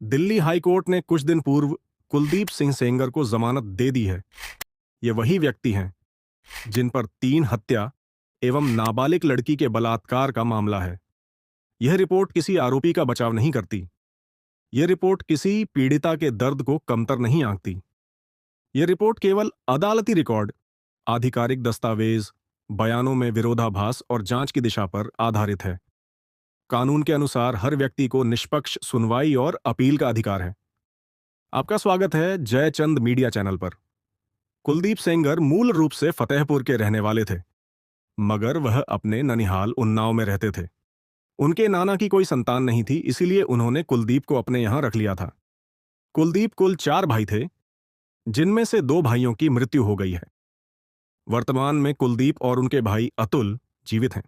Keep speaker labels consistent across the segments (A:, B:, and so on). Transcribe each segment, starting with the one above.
A: Delhi high court ने कुछ दिन पूर्व कुलदीप सिंह सेंगर को जमानत दे दी है। ये वही व्यक्ति हैं जिन पर 3 हत्या एवं नाबालिग लड़की के बलात्कार का मामला है। यह रिपोर्ट किसी आरोपी का बचाव नहीं करती। यह रिपोर्ट किसी पीड़िता के दर्द को कमतर नहीं आंकती। यह रिपोर्ट केवल अदालती रिकॉर्ड, आधिकारिक दस्तावेज, बयानों में विरोधाभास और जांच की दिशा पर आधारित है। कानून के अनुसार हर व्यक्ति को निष्पक्ष सुनवाई और अपील का अधिकार है। आपका स्वागत है जयचंद मीडिया चैनल पर। कुलदीप सेंगर मूल रूप से फतेहपुर के रहने वाले थे, मगर वह अपने ननिहाल उन्नाव में रहते थे। उनके नाना की कोई संतान नहीं थी, इसीलिए उन्होंने कुलदीप को अपने यहां रख लिया था। कुलदीप कुल 4 भाई थे, जिनमें से 2 भाइयों की मृत्यु हो गई है। वर्तमान में कुलदीप और उनके भाई अतुल जीवित हैं।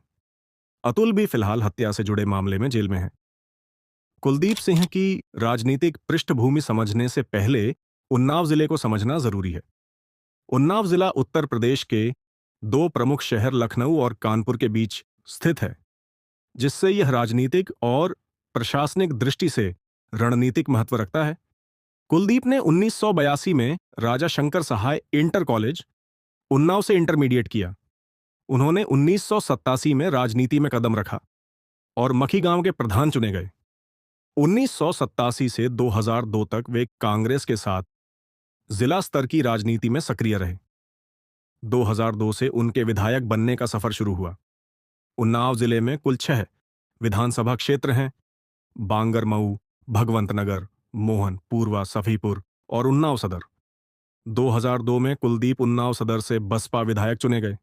A: अतुल भी फिलहाल हत्या से जुड़े मामले में जेल में है। कुलदीप सिंह की राजनीतिक पृष्ठभूमि समझने से पहले उन्नाव जिले को समझना जरूरी है। उन्नाव जिला उत्तर प्रदेश के 2 प्रमुख शहर लखनऊ और कानपुर के बीच स्थित है, जिससे यह राजनीतिक और प्रशासनिक दृष्टि से रणनीतिक महत्व रखता है। कुलदीप ने 1982 में राजा शंकर सहाय इंटर कॉलेज, उन्नाव से इंटरमीडिएट किया। उन्होंने 1987 में राजनीति में कदम रखा और मखी गांव के प्रधान चुने गए। 1987 से 2002 तक वे कांग्रेस के साथ जिला स्तर की राजनीति में सक्रिय रहे। 2002 से उनके विधायक बनने का सफर शुरू हुआ। उन्नाव जिले में कुल 6 विधानसभा क्षेत्र हैं: बांगरमऊ, भगवंतनगर, मोहन, पूर्वा, सफीपुर और उन्नाव सदर। 2002 में कुलदीप उन्नाव सदर से बसपा विधायक चुने गए।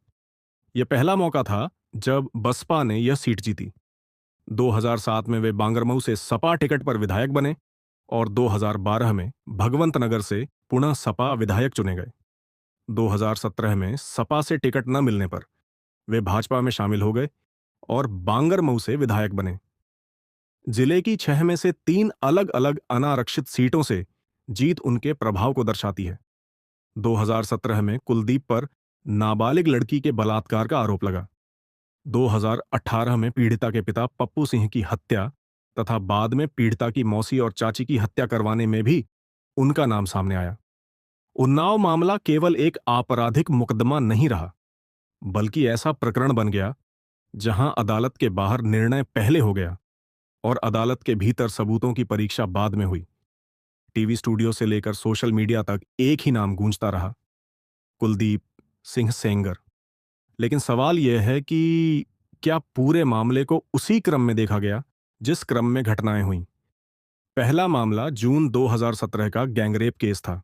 A: यह पहला मौका था जब बसपा ने यह सीट जीती। 2007 में वे बांगरमऊ से सपा टिकट पर विधायक बने और 2012 में भगवंतनगर से पुनः सपा विधायक चुने गए। 2017 में सपा से टिकट न मिलने पर वे भाजपा में शामिल हो गए और बांगरमऊ से विधायक बने। जिले की 6 में से 3 अलग अलग अनारक्षित सीटों से जीत उनके प्रभाव को दर्शाती है। 2017 में कुलदीप पर नाबालिग लड़की के बलात्कार का आरोप लगा। 2018 में पीड़िता के पिता पप्पू सिंह की हत्या तथा बाद में पीड़िता की मौसी और चाची की हत्या करवाने में भी उनका नाम सामने आया। उन्नाव मामला केवल एक आपराधिक मुकदमा नहीं रहा, बल्कि ऐसा प्रकरण बन गया जहां अदालत के बाहर निर्णय पहले हो गया और अदालत के भीतर सबूतों की परीक्षा बाद में हुई। टीवी स्टूडियो से लेकर सोशल मीडिया तक एक ही नाम गूंजता रहा: कुलदीप सिंह सेंगर। लेकिन सवाल यह है कि क्या पूरे मामले को उसी क्रम में देखा गया जिस क्रम में घटनाएं हुईं? पहला मामला जून 2017 का गैंगरेप केस था।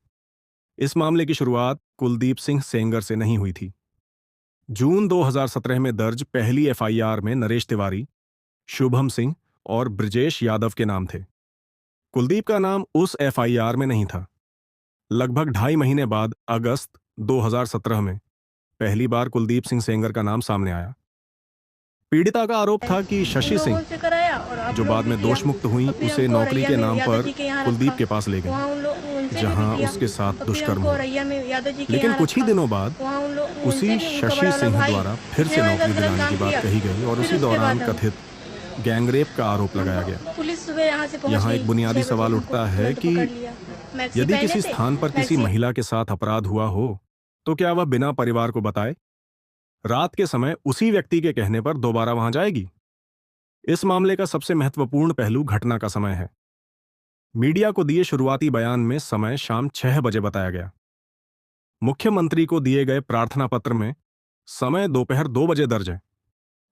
A: इस मामले की शुरुआत कुलदीप सिंह सेंगर से नहीं हुई थी। जून 2017 में दर्ज पहली एफआईआर में नरेश तिवारी, शुभम सिंह और ब्रजेश यादव के नाम थे। कुलदीप का नाम उस एफआईआर में नहीं था। लगभग 2.5 महीने बाद अगस्त 2017 में पहली बार कुलदीप सिंह सेंगर का नाम सामने आया। पीड़िता का आरोप था कि शशि सिंह, जो बाद में दोषमुक्त हुई, उसे नौकरी के नाम पर कुलदीप के पास ले गई, जहां उसके साथ दुष्कर्म हुआ। लेकिन कुछ ही दिनों बाद उसी शशि सिंह द्वारा फिर से नौकरी दिलाने की बात कही गई और उसी दौरान कथित गैंगरेप का आरोप लगाया गया। यहाँ एक बुनियादी सवाल उठता है कि यदि किसी स्थान पर किसी महिला के साथ अपराध हुआ हो तो क्या वह बिना परिवार को बताए रात के समय उसी व्यक्ति के कहने पर दोबारा वहां जाएगी? इस मामले का सबसे महत्वपूर्ण पहलू घटना का समय है। मीडिया को दिए शुरुआती बयान में समय शाम 6 बजे बताया गया। मुख्यमंत्री को दिए गए प्रार्थना पत्र में समय दोपहर 2 बजे दर्ज है,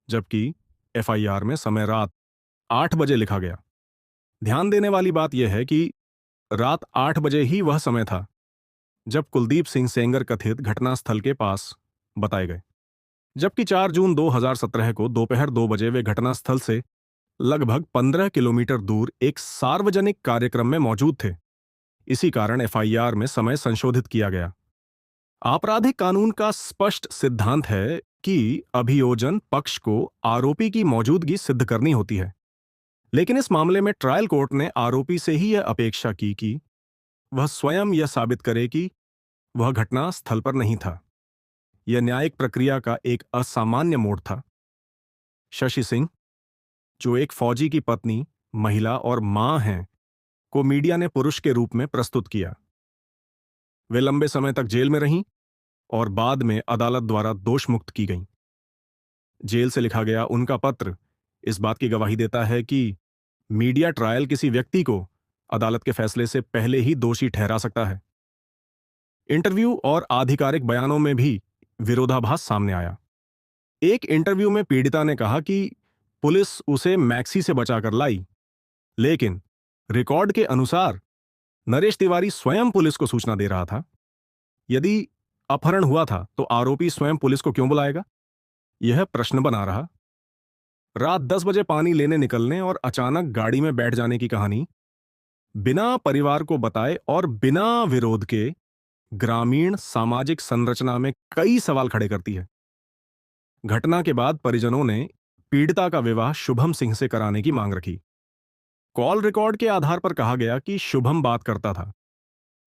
A: जबकि एफआईआर में समय रात 8 बजे लिखा गया। ध्यान देने वाली बात यह है कि रात 8 बजे ही वह समय था जब कुलदीप सिंह सेंगर कथित घटनास्थल के पास बताए गए, जबकि 4 जून 2017 को दोपहर 2 बजे वे घटनास्थल से लगभग 15 किलोमीटर दूर एक सार्वजनिक कार्यक्रम में मौजूद थे। इसी कारण एफआईआर में समय संशोधित किया गया। आपराधिक कानून का स्पष्ट सिद्धांत है कि अभियोजन पक्ष को आरोपी की मौजूदगी सिद्ध करनी होती है, लेकिन इस मामले में ट्रायल कोर्ट ने आरोपी से ही यह अपेक्षा की कि वह स्वयं यह साबित करे कि वह घटना स्थल पर नहीं था। यह न्यायिक प्रक्रिया का एक असामान्य मोड़ था। शशि सिंह, जो एक फौजी की पत्नी, महिला और मां हैं, को मीडिया ने पुरुष के रूप में प्रस्तुत किया। वे लंबे समय तक जेल में रहीं और बाद में अदालत द्वारा दोष मुक्त की गईं। जेल से लिखा गया उनका पत्र इस बात की गवाही देता है कि मीडिया ट्रायल किसी व्यक्ति को अदालत के फैसले से पहले ही दोषी ठहरा सकता है। इंटरव्यू और आधिकारिक बयानों में भी विरोधाभास सामने आया। एक इंटरव्यू में पीड़िता ने कहा कि पुलिस उसे मैक्सी से बचाकर लाई, लेकिन रिकॉर्ड के अनुसार नरेश तिवारी स्वयं पुलिस को सूचना दे रहा था। यदि अपहरण हुआ था तो आरोपी स्वयं पुलिस को क्यों बुलाएगा? यह प्रश्न बना रहा। रात 10 बजे पानी लेने निकलने और अचानक गाड़ी में बैठ जाने की कहानी बिना परिवार को बताए और बिना विरोध के ग्रामीण सामाजिक संरचना में कई सवाल खड़े करती है। घटना के बाद परिजनों ने पीड़िता का विवाह शुभम सिंह से कराने की मांग रखी। कॉल रिकॉर्ड के आधार पर कहा गया कि शुभम बात करता था,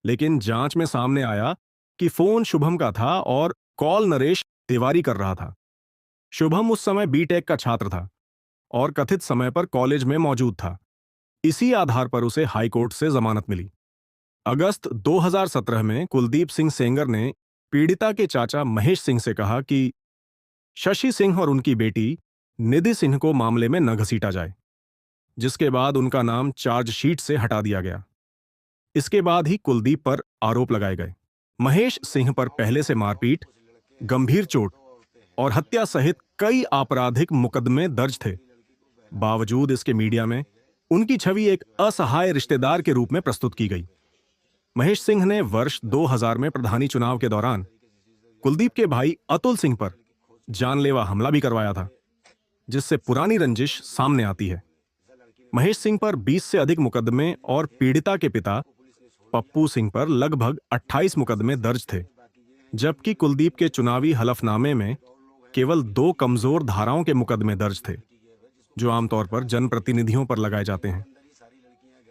A: लेकिन जांच में सामने आया कि फोन शुभम का था और कॉल नरेश तिवारी कर रहा था। शुभम उस समय बीटेक का छात्र था और कथित समय पर कॉलेज में मौजूद था। इसी आधार पर उसे हाईकोर्ट से जमानत मिली। अगस्त 2017 में कुलदीप सिंह सेंगर ने पीड़िता के चाचा महेश सिंह से कहा कि शशि सिंह और उनकी बेटी निधि सिंह को मामले में न घसीटा जाए, जिसके बाद उनका नाम चार्जशीट से हटा दिया गया। इसके बाद ही कुलदीप पर आरोप लगाए गए। महेश सिंह पर पहले से मारपीट, गंभीर चोट और हत्या सहित कई आपराधिक मुकदमे दर्ज थे। बावजूद इसके मीडिया में उनकी छवि एक असहाय रिश्तेदार के रूप में प्रस्तुत की गई। महेश सिंह ने वर्ष 2000 में प्रधानी चुनाव के दौरान कुलदीप के भाई अतुल सिंह पर जानलेवा हमला भी करवाया था, जिससे पुरानी रंजिश सामने आती है। महेश सिंह पर 20 से अधिक मुकदमे और पीड़िता के पिता पप्पू सिंह पर लगभग 28 मुकदमे दर्ज थे, जबकि कुलदीप के चुनावी हलफनामे में केवल 2 कमजोर धाराओं के मुकदमे दर्ज थे, जो आमतौर पर जनप्रतिनिधियों पर लगाए जाते हैं।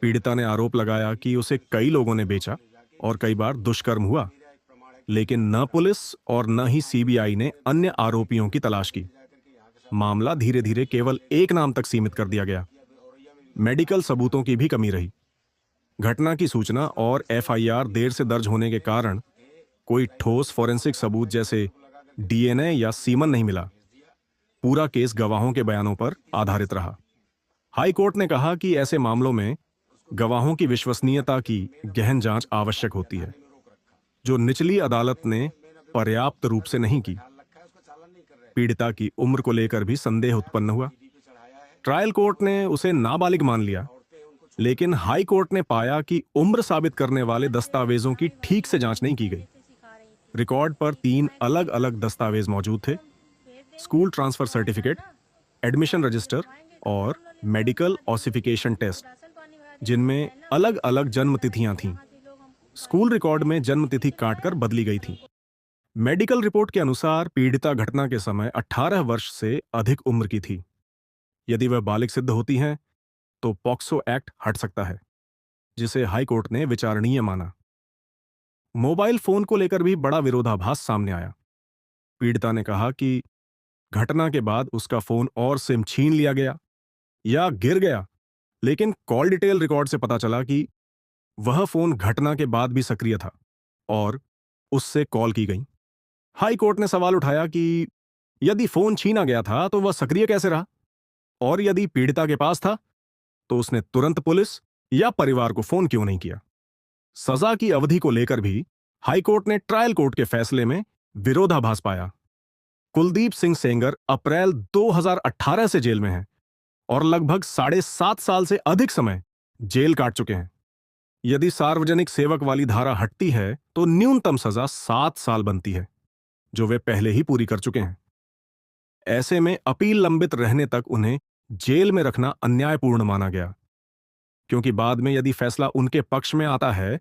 A: पीड़िता ने आरोप लगाया कि उसे कई लोगों ने बेचा और कई बार दुष्कर्म हुआ, लेकिन न पुलिस और न ही सीबीआई ने अन्य आरोपियों की तलाश की। मामला धीरे धीरे केवल एक नाम तक सीमित कर दिया गया। मेडिकल सबूतों की भी कमी रही। घटना की सूचना और एफआईआर देर से दर्ज होने के कारण कोई ठोस फोरेंसिक सबूत जैसे डीएनए या सीमन नहीं मिला। पूरा केस गवाहों के बयानों पर आधारित रहा। हाई कोर्ट ने कहा कि ऐसे मामलों में गवाहों की विश्वसनीयता की गहन जांच आवश्यक होती है, जो निचली अदालत ने पर्याप्त रूप से नहीं की। पीड़िता की उम्र को लेकर भी संदेह उत्पन्न हुआ। ट्रायल कोर्ट ने उसे नाबालिग मान लिया, लेकिन हाई कोर्ट ने पाया कि उम्र साबित करने वाले दस्तावेजों की ठीक से जांच नहीं की गई। रिकॉर्ड पर 3 अलग अलग दस्तावेज मौजूद थे: school transfer certificate, admission register और मेडिकल ऑसिफिकेशन टेस्ट, जिनमें अलग अलग जन्म तिथियां थीं। स्कूल रिकॉर्ड में जन्म तिथि काटकर बदली गई थी। मेडिकल रिपोर्ट के अनुसार पीड़िता घटना के समय 18 वर्ष से अधिक उम्र की थी। यदि वह बालिग सिद्ध होती हैं तो पॉक्सो एक्ट हट सकता है, जिसे हाई कोर्ट ने विचारणीय माना। मोबाइल फोन को लेकर भी बड़ा विरोधाभास सामने आया। पीड़िता ने कहा कि घटना के बाद उसका फोन और सिम छीन लिया गया या गिर गया, लेकिन कॉल डिटेल रिकॉर्ड से पता चला कि वह फोन घटना के बाद भी सक्रिय था और उससे कॉल की गई। हाई कोर्ट ने सवाल उठाया कि यदि फोन छीना गया था तो वह सक्रिय कैसे रहा, और यदि पीड़िता के पास था तो उसने तुरंत पुलिस या परिवार को फोन क्यों नहीं किया। सजा की अवधि को लेकर भी हाई कोर्ट ने ट्रायल कोर्ट के फैसले में विरोधाभास पाया। कुलदीप सिंह सेंगर अप्रैल 2018 से जेल में हैं और लगभग 7.5 साल से अधिक समय जेल काट चुके हैं। यदि सार्वजनिक सेवक वाली धारा हटती है तो न्यूनतम सजा 7 साल बनती है, जो वे पहले ही पूरी कर चुके हैं। ऐसे में अपील लंबित रहने तक उन्हें जेल में रखना अन्यायपूर्ण माना गया, क्योंकि बाद में यदि फैसला उनके पक्ष में आता है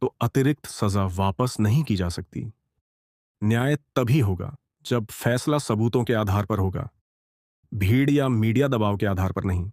A: तो अतिरिक्त सजा वापस नहीं की जा सकती। न्याय तभी होगा जब फैसला सबूतों के आधार पर होगा, भीड़ या मीडिया दबाव के आधार पर नहीं।